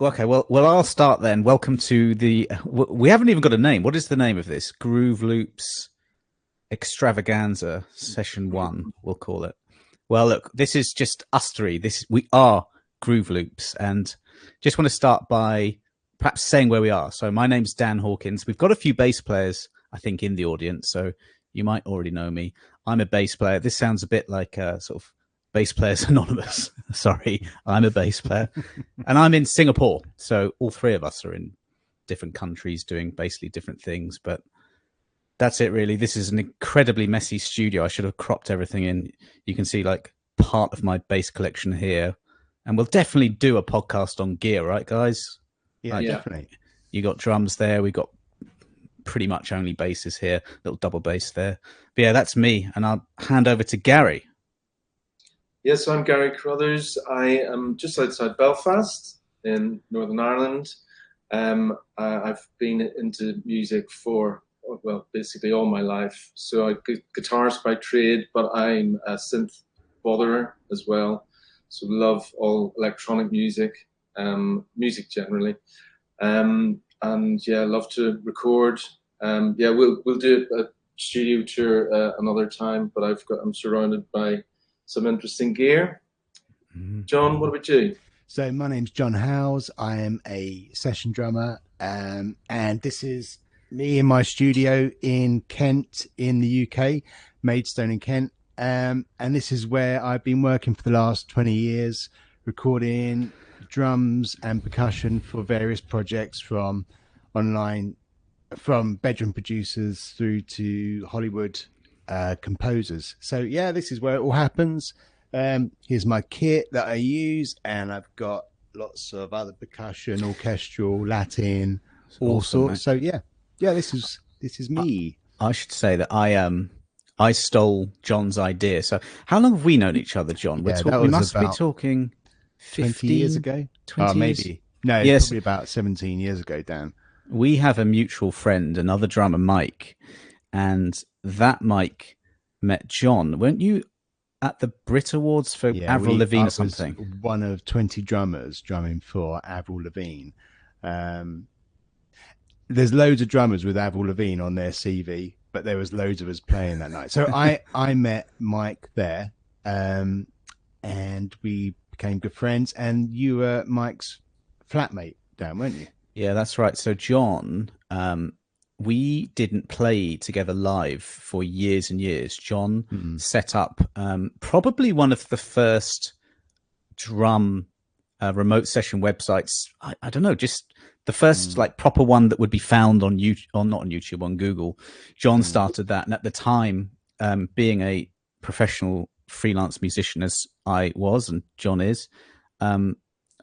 Okay, well, I'll start then. Welcome to we haven't even got a name. What is the name of this? Groove Loops Extravaganza Session One, we'll call it. Well, look, this is just us three. We are Groove Loops, and just want to start by perhaps saying where we are. So my name's Dan Hawkins. We've got a few bass players, I think, in the audience, so you might already know me. I'm a bass player. This sounds a bit like a sort of Bass Players Anonymous. Sorry, I'm a bass player, and I'm in Singapore. So all three of us are in different countries doing basically different things, but that's it really. This is an incredibly messy studio. I should have cropped everything in. You can see like part of my bass collection here, and we'll definitely do a podcast on gear, right, guys? Yeah, Like, definitely. you got drums there. We got pretty much only basses here, little double bass there. But yeah, that's me, and I'll hand over to Gary. Yes, I'm Gary Crothers. I am just outside Belfast in Northern Ireland. I've been into music for, well, basically all my life. So I guitarist by trade, but I'm a synth botherer as well. So love all electronic music, music generally. And yeah, love to record. Yeah, we'll do a studio tour another time, but I'm surrounded by some interesting gear. John, what about you? So my name's John Howes. I am a session drummer, and this is me in my studio in Kent, in the UK, Maidstone in Kent. And this is where I've been working for the last 20 years, recording drums and percussion for various projects from bedroom producers through to Hollywood composers. So yeah, this is where it all happens. Here's my kit that I use, and I've got lots of other percussion, orchestral, Latin, all Awesome, sorts. So yeah, this is me. I should say that I stole John's idea. So how long have we known each other, John? Yeah, that We was must be about talking 20 years ago. 20 years? Maybe. No, Yes. probably about 17 years ago, Dan. We have a mutual friend, another drummer, Mike, and that Mike met John. Weren't you at the Brit Awards for Yeah, Avril Lavigne I or was something? one of 20 drummers drumming for Avril Lavigne. Um, there's loads of drummers with Avril Lavigne on their CV, but there was loads of us playing that night. So I met Mike there, and we became good friends. And you were Mike's flatmate, Dan, weren't you? Yeah, that's right. So John, we didn't play together live for years and years. John set up probably one of the first drum remote session websites. I don't know, just the first like proper one that would be found on YouTube, or not on YouTube, on Google. John started that, and at the time, being a professional freelance musician as I was and John is,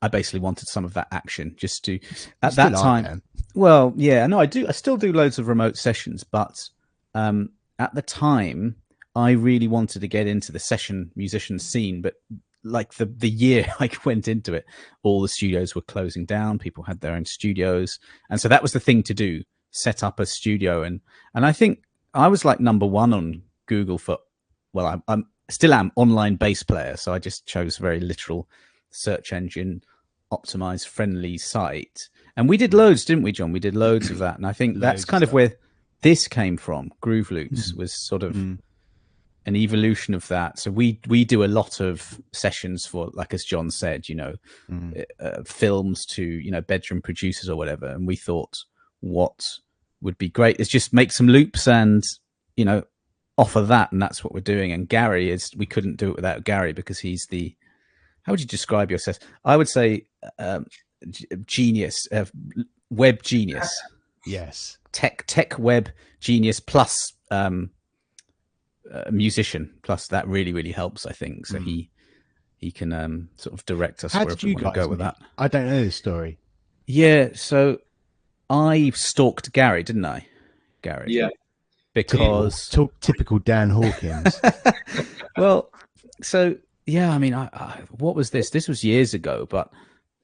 I basically wanted some of that action just to at that time. Well, yeah, no, I do. I still do loads of remote sessions, but at the time, I really wanted to get into the session musician scene. But like the year I went into it, all the studios were closing down. People had their own studios, and so that was the thing to do: set up a studio. And I think I was like number one on Google for. Well, I'm still am online bass player, so I just chose a very literal search engine optimized friendly site, and we did loads, didn't we, John? We did loads of that, and I think that's kind of where this came from. Groove Loops was sort of an evolution of that. So we do a lot of sessions for, like as John said, films to bedroom producers or whatever, and we thought what would be great is just make some loops and offer that, and that's what we're doing. And Gary we couldn't do it without Gary, because he's the, how would you describe yourself? I would say genius, web genius. Yes. Tech web genius plus musician, plus that really, really helps, I think. So he can sort of direct us wherever we want to go with that. I don't know this story. Yeah, so I stalked Gary, didn't I? Gary. Yeah. Because typical Dan Hawkins. Well, so yeah, I mean, what was this? This was years ago, but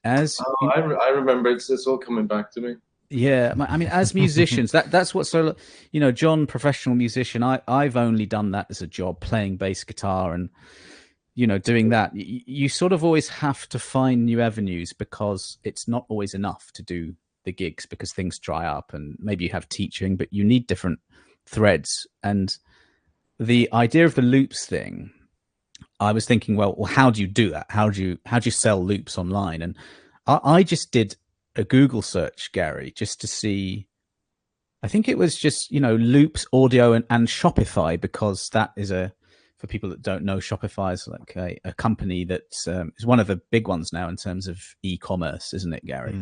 as I remember, it's all coming back to me. Yeah, I mean, as musicians, that's what's so, John, professional musician. I've only done that as a job, playing bass guitar, and doing that, you sort of always have to find new avenues, because it's not always enough to do the gigs, because things dry up, and maybe you have teaching, but you need different threads. And the idea of the loops thing, I was thinking, well, how do you do that? How do you sell loops online? And I just did a Google search, Gary, just to see. I think it was just, loops, audio, and Shopify, because that is for people that don't know, Shopify is like a company that is one of the big ones now in terms of e-commerce, isn't it, Gary?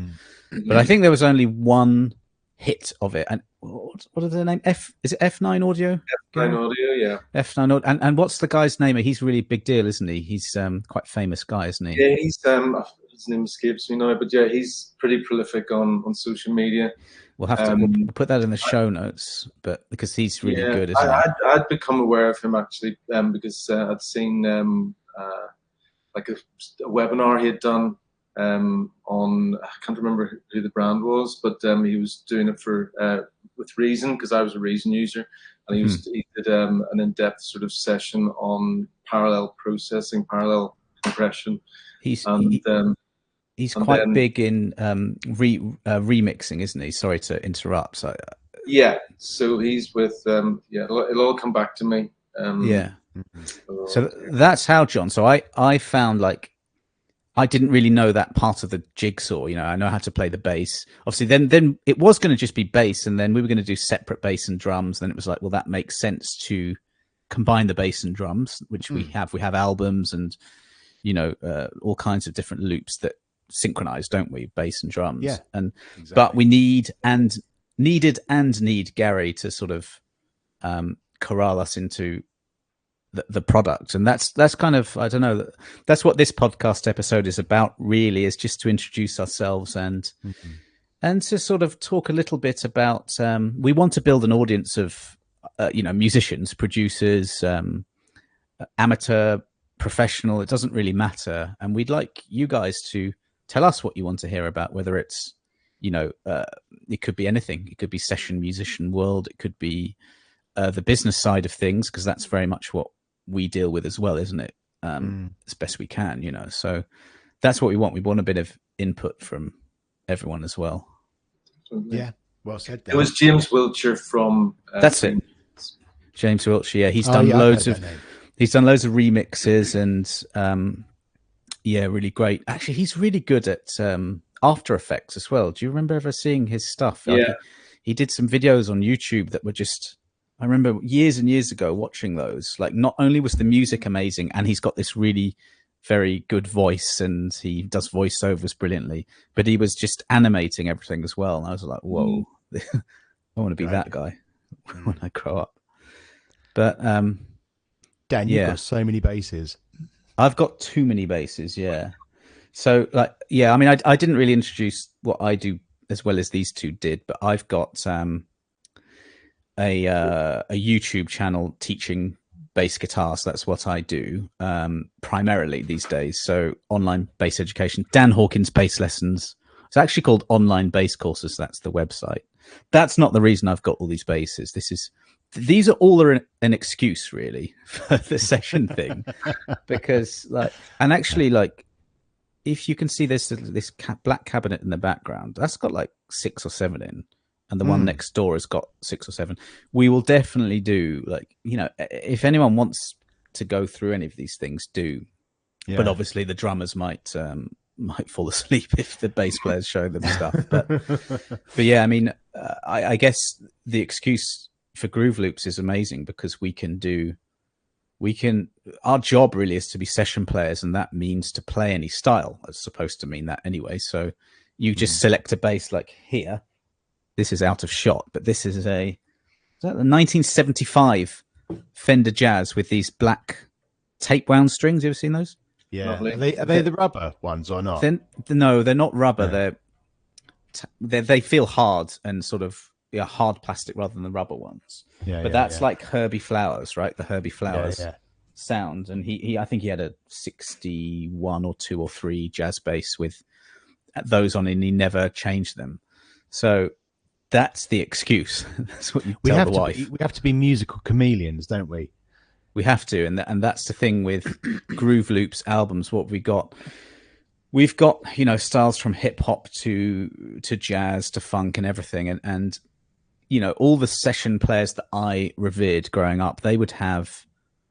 But I think there was only one hit of it. And what are their name? Is it F9 Audio? F9 Audio, yeah. F9 Audio. And what's the guy's name? He's a really big deal, isn't he? He's quite a famous guy, isn't he? Yeah, he's his name escapes me now, but yeah, he's pretty prolific on social media. We'll have to we'll put that in the show notes, but because he's really good, isn't he? I'd become aware of him actually because I'd seen like a webinar he had done on, I can't remember who the brand was, but he was doing it for with Reason, because I was a Reason user, and he did an in-depth sort of session on parallel processing, parallel compression. He's quite big in remixing, isn't he? Sorry to interrupt. Yeah, so he's with it'll all come back to me. So that's how, John. So I found, like, I didn't really know that part of the jigsaw. I know how to play the bass. Obviously, then it was going to just be bass, and then we were going to do separate bass and drums. Then it was like, well, that makes sense to combine the bass and drums, which we have. We have albums and all kinds of different loops that synchronize, don't we? Bass and drums. Yeah. And exactly. But we need Gary to sort of corral us into the product. And that's kind of, I don't know, that's what this podcast episode is about, really, is just to introduce ourselves and to sort of talk a little bit about, we want to build an audience of musicians, producers, amateur, professional, it doesn't really matter. And we'd like you guys to tell us what you want to hear about, whether it's, it could be anything. It could be session musician world. It could be the business side of things, because that's very much what we deal with as well, isn't it? As best we can, So that's what we want. We want a bit of input from everyone as well. Yeah, well said. Dan. It was James Wiltshire from. That's it. James Wiltshire. Yeah, he's done loads of. He's done loads of remixes and really great. Actually, he's really good at After Effects as well. Do you remember ever seeing his stuff? Yeah. He did some videos on YouTube that were just, I remember years and years ago watching those. Like, not only was the music amazing, and he's got this really very good voice and he does voiceovers brilliantly, but he was just animating everything as well. And I was like, whoa, I want to be that guy when I grow up. But Dan, you've got so many bases. I've got too many bases, yeah. So, I mean, I didn't really introduce what I do as well as these two did, but I've got a YouTube channel teaching bass guitar. So that's what I do primarily these days. So online bass education, Dan Hawkins Bass Lessons. It's actually called Online Bass Courses. That's the website. That's not the reason I've got all these bases. These are all an excuse, really, for the session thing, because if you can see this black cabinet in the background, that's got like 6 or 7 in, and the one next door has got 6 or 7. We will definitely do, if anyone wants to go through any of these things, do. Yeah. But obviously the drummers might fall asleep if the bass players show them stuff. But yeah, I mean, I guess the excuse for Groove Loops is amazing, because our job really is to be session players, and that means to play any style. It's supposed to mean that anyway. So you just select a bass, like here. This is out of shot, but this is a 1975 Fender Jazz with these black tape wound strings. You ever seen those? Yeah. Are they the rubber ones or not? No, they're not rubber. Yeah. They feel hard and sort of hard plastic rather than the rubber ones. But that's like Herbie Flowers, right? The Herbie Flowers sound. And I think he had a 61 or 2 or 3 jazz bass with those on, and he never changed them. So that's the excuse. That's what you tell the wife. We have to be musical chameleons, don't we? We have to, and that's the thing with Groove Loops albums. What we got, we've got, you know, styles from hip hop to jazz to funk and everything, and you know, all the session players that I revered growing up, they would have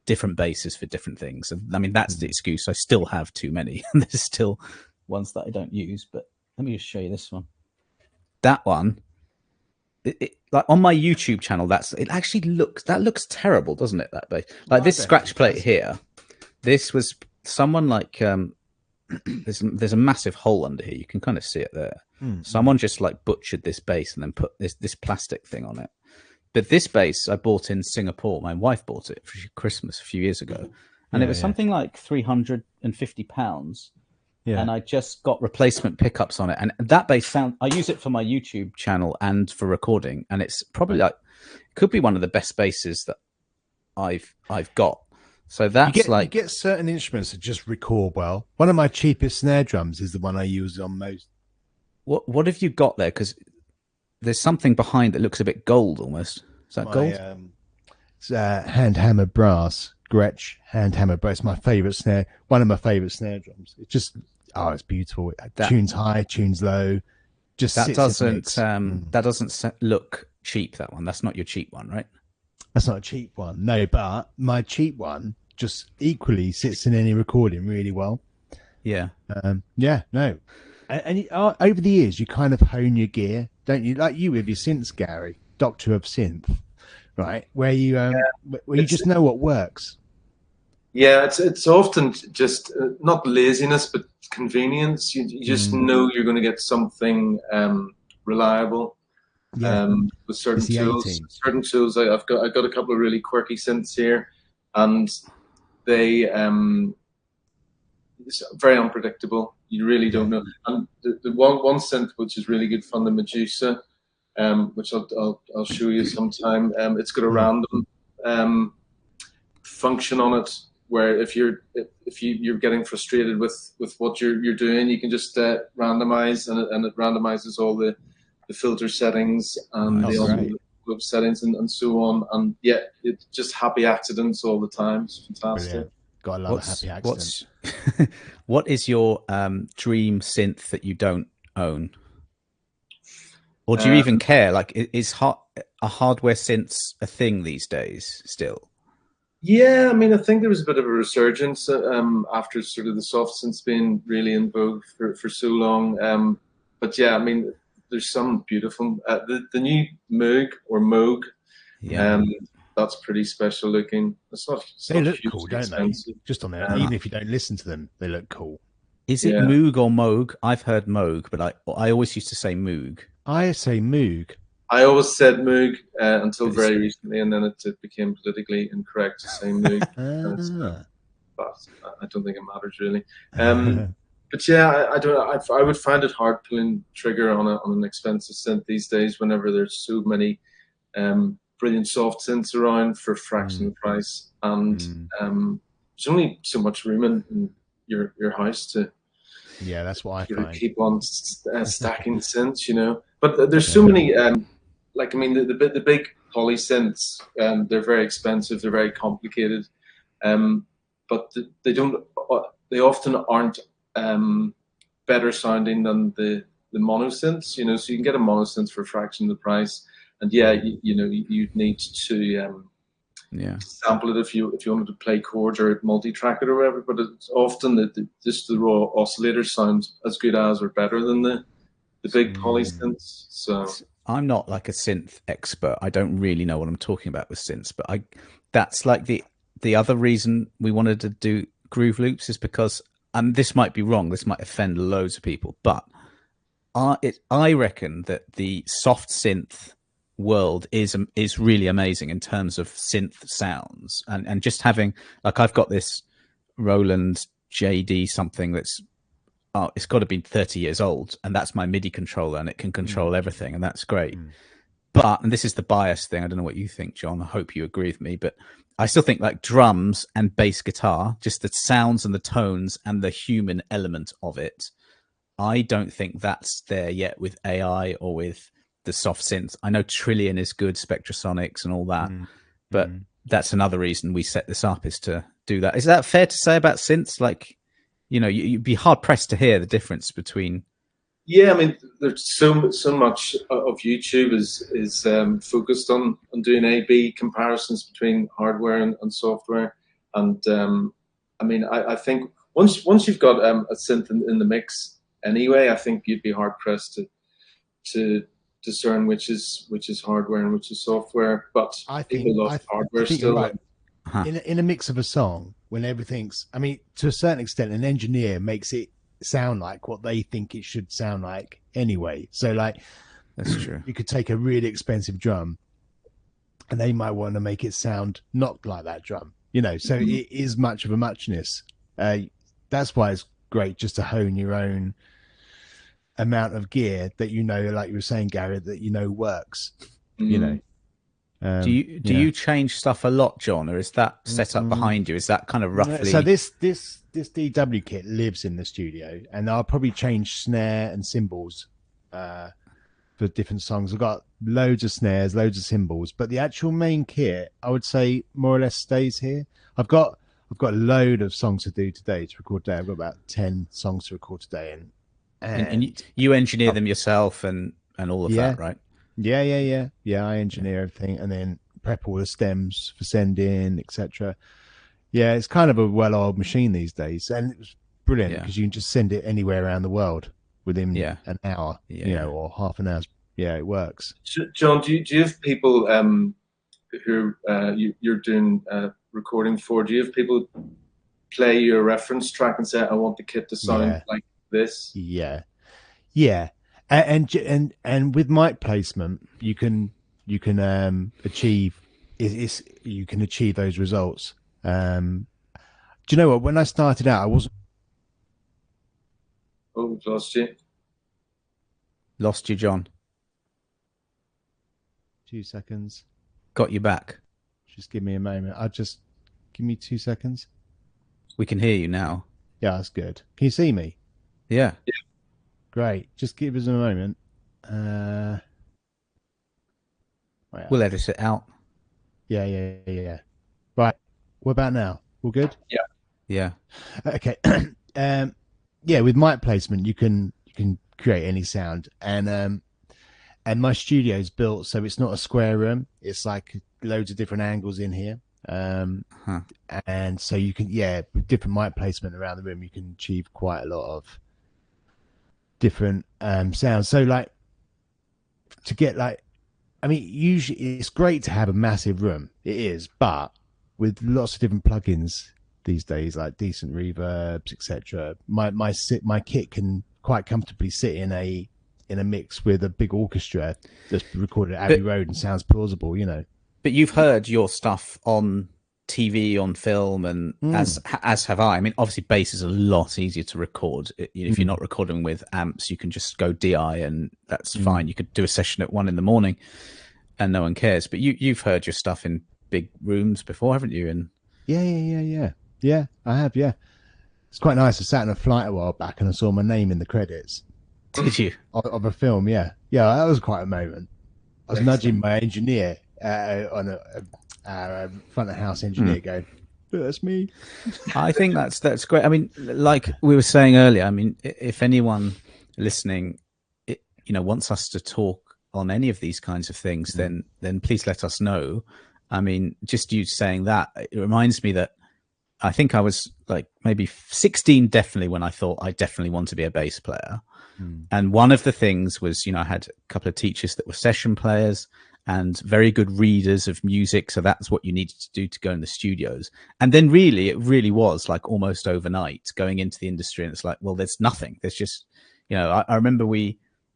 different basses for different things. And I mean, that's the excuse. I still have too many, and there's still ones that I don't use. But let me just show you this one. That one. Like on my YouTube channel, that looks terrible, doesn't it? That bass, like this scratch plate here. This was someone like there's a massive hole under here. You can kind of see it there. Someone just like butchered this bass and then put this plastic thing on it. But this bass I bought in Singapore. My wife bought it for Christmas a few years ago, and it was something like £350. Yeah. And I just got replacement pickups on it. And that bass sound, I use it for my YouTube channel and for recording. And it's probably like, could be one of the best basses that I've got. So that's you get certain instruments that just record well. One of my cheapest snare drums is the one I use on most. What have you got there? Because there's something behind that looks a bit gold almost. Is that gold? It's hand hammered brass. Gretsch hand hammered brass. My favorite snare. One of my favorite snare drums. It's just it's beautiful. Tunes high, tunes low. Just that doesn't look cheap. That one. That's not your cheap one, right? That's not a cheap one. No, but my cheap one just equally sits in any recording really well. Yeah. No. And over the years, you kind of hone your gear, don't you? Like you with your synths, Gary, Doctor of Synth, right? Where you you just know what works. Yeah, it's often just not laziness, but convenience. You just know you're going to get something reliable. With certain tools. Certain tools, I've got a couple of really quirky synths here, and they it's very unpredictable. You really don't know. And the one synth which is really good fun, the Medusa, which I'll show you sometime. It's got a random function on it, where if you're getting frustrated with what you're doing, you can just randomize, and it randomizes all the filter settings and the envelope settings and so on. And it's just happy accidents all the time. It's fantastic. Brilliant. Got a lot of happy accidents. What is your dream synth that you don't own? Or do you even care? Like, is a hardware synths a thing these days still? Yeah, I mean, I think there was a bit of a resurgence after sort of the soft synths being really in vogue for so long. But yeah, I mean, there's some beautiful. The new Moog or Moog, that's pretty special looking. They look cool, don't they? Just on there, even if you don't listen to them, they look cool. Is it Moog or Moog? I've heard Moog, but I always used to say Moog. I say Moog. I always said Moog until very recently, and then it became politically incorrect to say Moog. But I don't think it matters really. But yeah, I would find it hard pulling trigger on an expensive synth these days. Whenever there's so many brilliant soft synths around for a fraction of the price, and there's only so much room in your house to. Yeah, that's what I find. Keep on stacking synths, you know. But there's so many. Like, I mean, the big poly synths, they're very expensive. They're very complicated, but they often aren't better sounding than the mono synths. You know, so you can get a mono synth for a fraction of the price, and you'd need to sample it if you wanted to play chords or multi-track it or whatever. But it's often just the raw oscillators sound as good as or better than the big poly synths. So I'm not like a synth expert. I don't really know what I'm talking about with synths, but that's like the other reason we wanted to do Groove Loops is because, and this might be wrong, this might offend loads of people, but I reckon that the soft synth world is really amazing in terms of synth sounds, and just having, like, I've got this Roland JD something that's it's got to be 30 years old, and that's my MIDI controller, and it can control everything, and that's great. But, and this is the bias thing, I don't know what you think, John, I hope you agree with me, but I still think like drums and bass guitar, just the sounds and the tones and the human element of it, I don't think that's there yet with AI or with the soft synths. I know Trillion is good, Spectrasonics and all that, but that's another reason we set this up, is to do that. Is that fair to say about synths? Like, you know, you'd be hard pressed to hear the difference between. Yeah, I mean, there's so much of YouTube is focused on doing A/B comparisons between hardware and software, and I mean, I think once you've got a synth in the mix anyway, I think you'd be hard pressed to discern which is hardware and which is software. But I people think love hardware you're still. right. In a mix of a song, when everything's, I mean, to a certain extent, an engineer makes it sound like what they think it should sound like anyway. So like, that's true. You could take a really expensive drum and they might want to make it sound not like that drum, you know. So it is much of a muchness. That's why it's great just to hone your own amount of gear that, you know, like you were saying, Gary, that you know works. You know. Do you change stuff a lot, John, or is that set up behind you? Is that kind of roughly? So this DW kit lives in the studio, and I'll probably change snare and cymbals for different songs. I've got loads of snares, loads of cymbals, but the actual main kit, I would say, more or less stays here. I've got a load of songs to do today, to record today. I've got about 10 songs to record today, and you engineer them yourself and all of that, right? Yeah. I engineer everything and then prep all the stems for sending, etc. Yeah, it's kind of a well-oiled machine these days, and it was brilliant because you can just send it anywhere around the world within an hour, you know, or half an hour. Yeah, it works. John, do you have people who you're doing recording for? Do you have people play your reference track and say, "I want the kit to sound like this"? Yeah. And with mic placement, you can achieve you can achieve those results. Do you know what? When I started out, I wasn't. Oh, lost you. Lost you, John. 2 seconds. Got you back. Just give me a moment. Give me 2 seconds. We can hear you now. Yeah, that's good. Can you see me? Yeah. Great. Just give us a moment. We'll edit it out. Yeah. Right. What about now? All good? Yeah. Okay. With mic placement, you can create any sound, and my studio is built so it's not a square room. It's like loads of different angles in here. And so you can, with different mic placement around the room, you can achieve quite a lot of different sounds. So like, to get like, I mean, usually it's great to have a massive room. It is, but with lots of different plugins these days, like decent reverbs, etc., my kit can quite comfortably sit in a mix with a big orchestra that's recorded at Abbey Road and sounds plausible, you know. But you've heard your stuff on TV, on film, and as have I. I mean, obviously bass is a lot easier to record. If you're not recording with amps, you can just go DI and that's fine. You could do a session at 1 a.m. and no one cares. But you've heard your stuff in big rooms before, haven't you? And yeah, I have. Yeah, it's quite nice. I sat in a flight a while back and I saw my name in the credits. Did you? Of a film? Yeah, that was quite a moment. I was nudging my engineer on a front of house engineer, going, "That's me." I think that's great. I mean, like we were saying earlier, I mean, if anyone listening, wants us to talk on any of these kinds of things, then please let us know. I mean, just you saying that, it reminds me that I think I was like maybe 16, definitely, when I thought I definitely want to be a bass player. And one of the things was, I had a couple of teachers that were session players and very good readers of music. So that's what you needed to do to go in the studios. And then it really was like almost overnight going into the industry. And it's like, well, there's nothing. There's just, I remember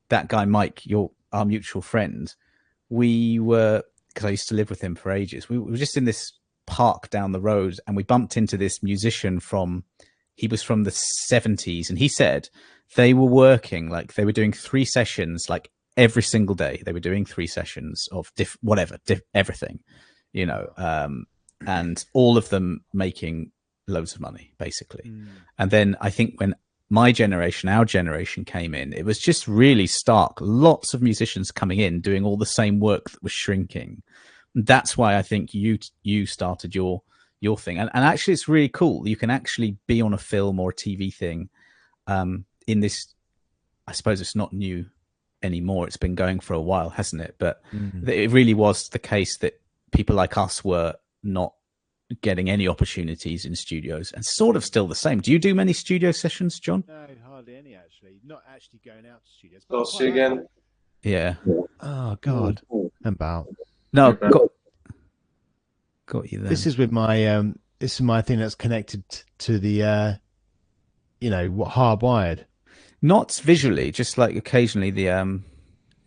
that guy, Mike, our mutual friend, because I used to live with him for ages. We were just in this park down the road and we bumped into this musician he was from the 70s. And he said they were working, like they were doing 3 sessions, like every single day. They were doing 3 sessions of everything, and all of them making loads of money, basically. And then I think when our generation came in, it was just really stark. Lots of musicians coming in, doing all the same work that was shrinking, that's why I think you started your thing. And actually, it's really cool. You can actually be on a film or a TV thing in this. I suppose it's not new anymore. It's been going for a while, hasn't it? But it really was the case that people like us were not getting any opportunities in studios, and sort of still the same. Do you do many studio sessions, John? No, hardly any actually. Not actually going out to studios. Lost you again. Yeah. Oh God. About. No, got you then. This is with my this is my thing that's connected to the what hardwired. Not visually, just like occasionally the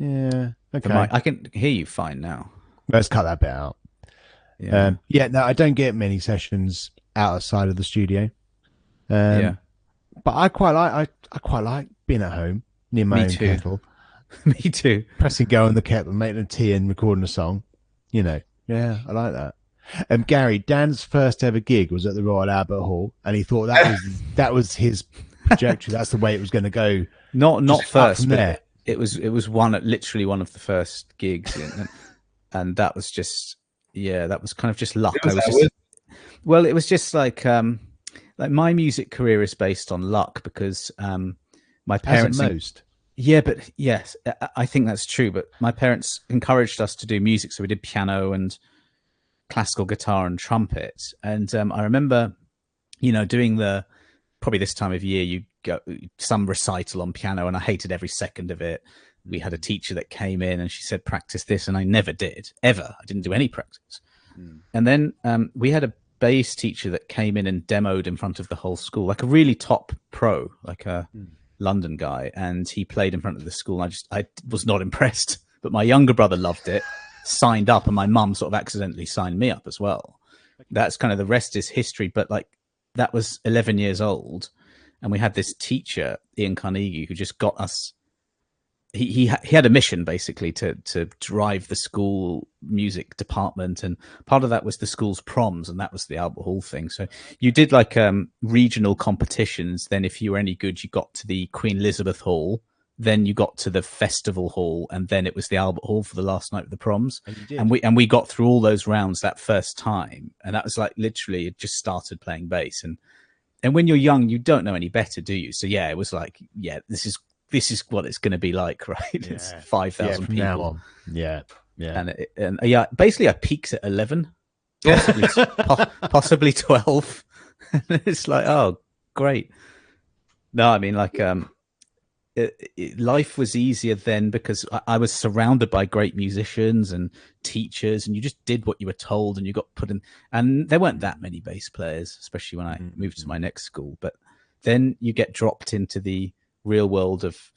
Yeah. Okay. the mic. I can hear you fine now. Let's cut that bit out. Yeah. No, I don't get many sessions outside of the studio. Yeah. But I quite like being at home near my own kettle. Me too. Pressing go on the kettle, making a tea and recording a song. Yeah, I like that. Gary, Dan's first ever gig was at the Royal Albert Hall, and he thought that was his trajectory. That's the way it was going to go. Not first, but there. It was literally one of the first gigs, and that was just that was kind of just luck. It was just like my music career is based on luck because my parents. As most. Yeah, but yes, I think that's true. But my parents encouraged us to do music, so we did piano and classical guitar and trumpet. And I remember, doing probably this time of year, you go some recital on piano, and I hated every second of it. We had a teacher that came in and she said, practice this. And I never did, ever. I didn't do any practice. And then we had a bass teacher that came in and demoed in front of the whole school, like a really top pro, like a London guy. And he played in front of the school. And I was not impressed, but my younger brother loved it, signed up, and my mum sort of accidentally signed me up as well. That's kind of the rest is history. But like that was 11 years old. And we had this teacher, Ian Carnegie, who just got us. He had a mission basically to drive the school music department, and part of that was the school's proms, and that was the Albert Hall thing. So you did like regional competitions. Then if you were any good, you got to the Queen Elizabeth Hall. Then you got to the Festival Hall, and then it was the Albert Hall for the last night of the proms. And we got through all those rounds that first time, and that was like literally it just started playing bass. And when you're young, you don't know any better, do you? So it was like this is what it's going to be like, right? Yeah. It's 5,000 people. Now on. Yeah. And basically I peaked at 11, possibly 12. It's like, oh, great. No, I mean, like, life was easier then because I was surrounded by great musicians and teachers, and you just did what you were told, and you got put in. And there weren't that many bass players, especially when I moved to my next school. But then you get dropped into the real world of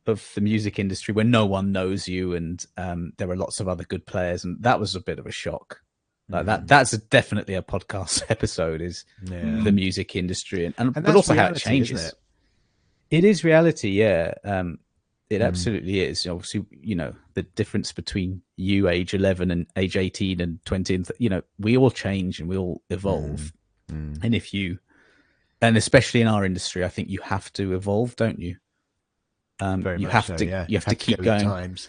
the music industry where no one knows you, and there are lots of other good players, and that was a bit of a shock. Like that's definitely a podcast episode is the music industry and but also reality, how it changes. It is reality, yeah. It absolutely is. Obviously, the difference between you age 11 and age 18 and 20, and we all change and we all evolve. And and especially in our industry, I think you have to evolve, don't you? You have to keep going. Times.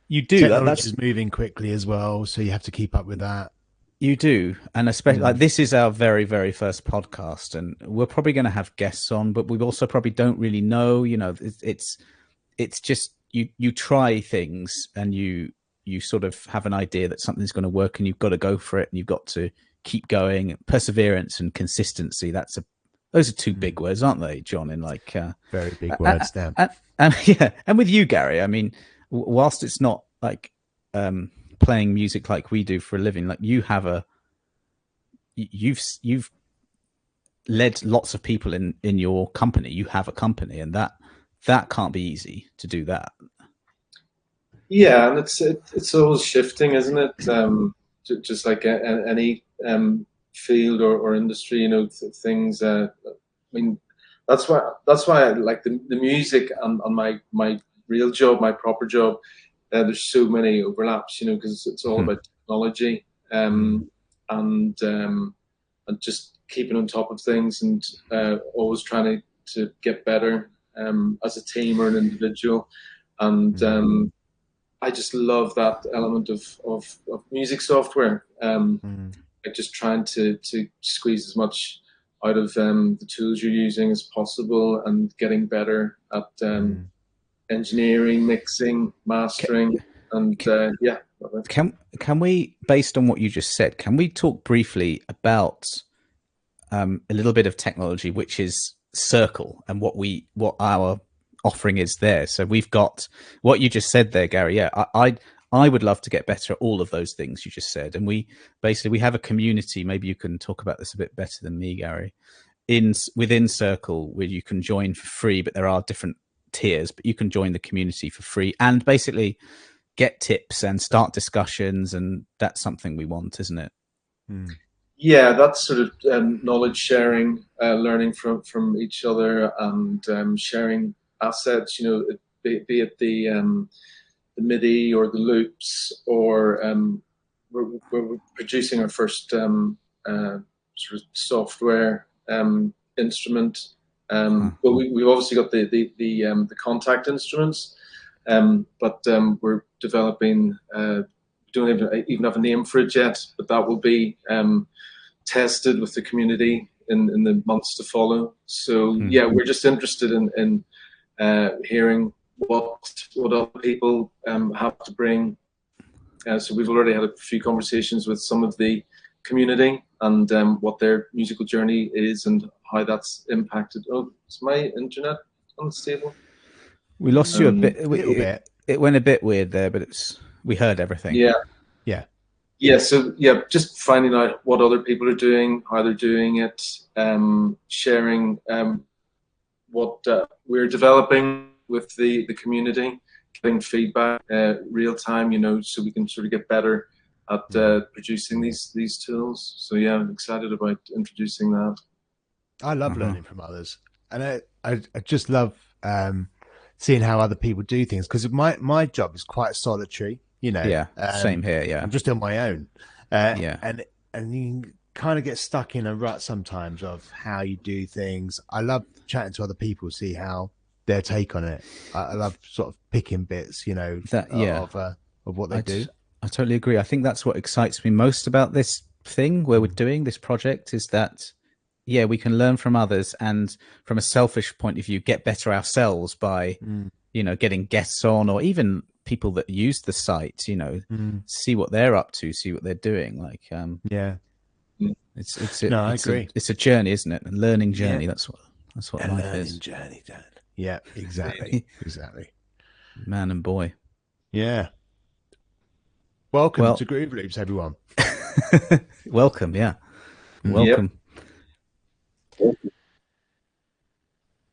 You do. Technology's moving quickly as well, so you have to keep up with that. You do, and especially like this is our very, very first podcast, and we're probably going to have guests on, but we also probably don't really know. It's just you try things, and you sort of have an idea that something's going to work, and you've got to go for it, and you've got to keep going. Perseverance and consistency. Those are two big words, aren't they, John? In like very big words, Dan. And with you, Gary, I mean, whilst it's not like playing music like we do for a living, like you've led lots of people in your company. You have a company, and that can't be easy to do that. Yeah, and it's always shifting, isn't it? Just like any field or industry, things. I mean, that's why I like the music and my real job, my proper job. There's so many overlaps, because it's all about technology and just keeping on top of things and always trying to get better as a team or an individual. And I just love that element of music software. Like just trying to squeeze as much out of the tools you're using as possible, and getting better at engineering, mixing, mastering, and yeah. Can we, based on what you just said, can we talk briefly about a little bit of technology, which is Circle, and what our offering is there? So we've got what you just said there, Gary. Yeah, I would love to get better at all of those things you just said. And we have a community. Maybe you can talk about this a bit better than me, Gary. Within Circle, where you can join for free, but there are different tiers, but you can join the community for free and basically get tips and start discussions. And that's something we want, isn't it? Yeah, that's sort of knowledge sharing, learning from each other, and sharing assets. Be it the MIDI or the loops, or we're producing our first sort of software instrument. Well, we've obviously got the contact instruments, but we're developing. Don't even have a name for it yet, but that will be tested with the community in the months to follow. So yeah, we're just interested in hearing what other people have to bring. So we've already had a few conversations with some of the community, and what their musical journey is and how that's impacted. Oh, is my internet unstable? We lost you a bit. A little bit. It went a bit weird there, but we heard everything. Yeah. So yeah, just finding out what other people are doing, how they're doing it, sharing what we're developing with the community, getting feedback real time, so we can sort of get better at producing these tools. So yeah, I'm excited about introducing that. I love learning from others, and I just love seeing how other people do things, because my job is quite solitary. Yeah, same here. Yeah, I'm just on my own. And you kind of get stuck in a rut sometimes of how you do things. I love chatting to other people, see how their take on it. I love sort of picking bits, of what they do. I totally agree. I think that's what excites me most about this thing where we're doing this project, is that, yeah, we can learn from others, and from a selfish point of view, get better ourselves by, getting guests on, or even people that use the site, see what they're up to, see what they're doing. Like, I agree. It's a journey, isn't it? A learning journey. Yeah. That's what life is. Journey, Dan. Yeah, exactly. Exactly. Man and boy. Yeah. Welcome to Groove Loops, everyone. Welcome. Yeah. Welcome. Yep.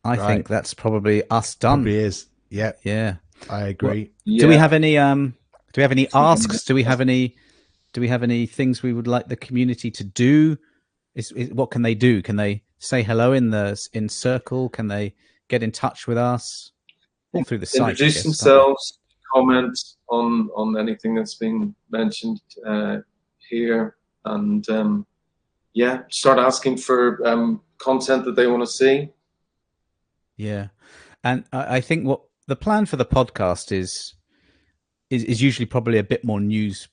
I think that's probably us done. Probably is. Yeah. Yeah. I agree. Do we have any asks? Do we have any things we would like the community to do? What can they do? Can they say hello in Circle? Can they get in touch with us? All through the site. Introduce themselves, comment on anything that's been mentioned here, and start asking for content that they want to see. Yeah, and I think what the plan for the podcast is usually probably a bit more news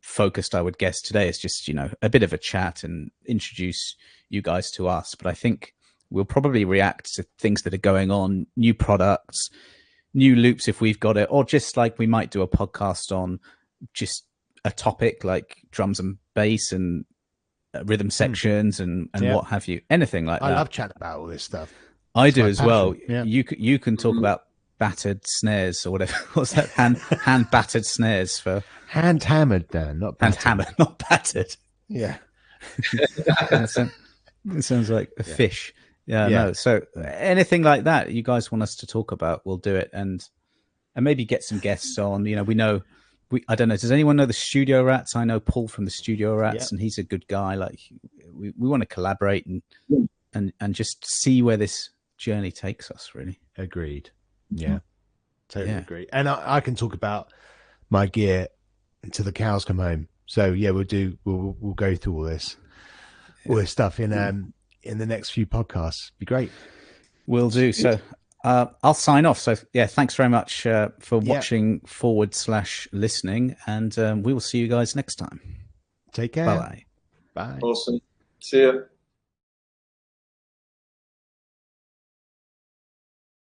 focused, I would guess. Today it's just, a bit of a chat and introduce you guys to us. But I think we'll probably react to things that are going on, new products, new loops if we've got it, or just like we might do a podcast on just a topic like drums and bass and rhythm sections and what have you. Anything like that. I love chatting about all this stuff. I do as well. Yeah. You can talk about battered snares or whatever. What's that? Hand battered snares for hand hammered, Dan, not battered. Hand hammered, not battered. Yeah. It sounds like a fish. Yeah, no. So anything like that you guys want us to talk about, we'll do it, and maybe get some guests on. I don't know. Does anyone know the Studio Rats? I know Paul from the Studio Rats, and he's a good guy. Like we want to collaborate and just see where this journey takes us. Really agreed. Yeah, totally agree. And I can talk about my gear until the cows come home. So yeah, we'll go through all this stuff in the next few podcasts. Be great. Will do. So I'll sign off. So yeah, thanks very much for watching / listening, and we will see you guys next time. Take care. Bye. Bye. Awesome. See ya.